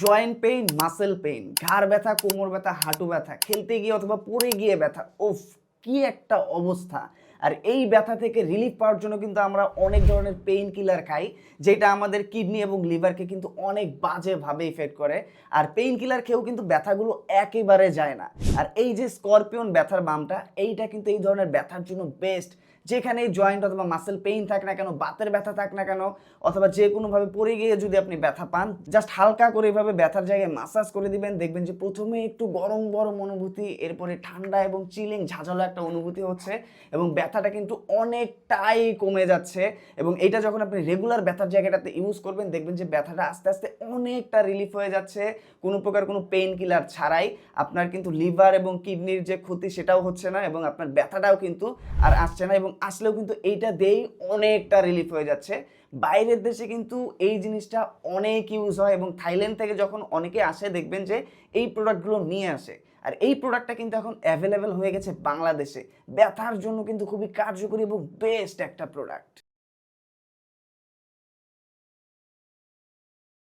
Joint pain, muscle pain, ঘাড় ব্যথা, কোমর ব্যথা, হাঁটু ব্যথা, খেলতে গিয়ে অথবা পড়ে গিয়ে ব্যথা, উফ কি একটা অবস্থা। আর এই ব্যথা থেকে রিলিফ পাওয়ার জন্য কিন্তু আমরা অনেক ধরনের পেইন কিলার খাই, যেটা আমাদের কিডনি এবং লিভারকে কিন্তু অনেক বাজেভাবে ইফেক্ট করে। আর পেইন কিলার খেয়েও কিন্তু ব্যথাগুলো একেবারে যায় না। আর এই যে স্করপিয়ন ব্যথার বামটা, এইটা কিন্তু এই ধরনের ব্যথার জন্য বেস্ট। যেখানে জয়েন্ট অথবা মাসেল পেইন থাক না কেন, বাতের ব্যথা থাক না কেন, অথবা যে কোনোভাবে পড়ে গিয়ে যদি আপনি ব্যথা পান, জাস্ট হালকা করে এভাবে ব্যথার জায়গায় মাসাজ করে দিবেন। দেখবেন যে প্রথমে একটু গরম গরম অনুভূতি, এরপরে ঠান্ডা এবং চিলিং ঝাঁঝালো একটা অনুভূতি হচ্ছে, এবং ব্যথাটা কিন্তু অনেকটাই কমে যাচ্ছে। এবং এটা যখন আপনি রেগুলার ব্যথার জায়গাটাতে ইউজ করবেন, দেখবেন যে ব্যথাটা আস্তে আস্তে অনেকটা রিলিফ হয়ে যাচ্ছে, কোনো প্রকার কোনো পেইন কিলার ছাড়াই। আপনার কিন্তু লিভার এবং কিডনির যে ক্ষতি সেটাও হচ্ছে না, এবং আপনার ব্যথাটাও কিন্তু আর আসছে না, এবং আসলেও কিন্তু এইটা দিয়েই অনেকটা রিলিফ হয়ে যাচ্ছে। বাইরের দেশে কিন্তু এই জিনিসটা অনেক ইউজ হয়, এবং থাইল্যান্ড থেকে যখন অনেকে আসে দেখবেন যে এই প্রোডাক্টগুলো নিয়ে আসে। আর এই প্রোডাক্টটা কিন্তু এখন অ্যাভেলেবেল হয়ে গেছে বাংলাদেশে। ব্যথার জন্য কিন্তু খুবই কার্যকরী এবং বেস্ট একটা প্রোডাক্ট।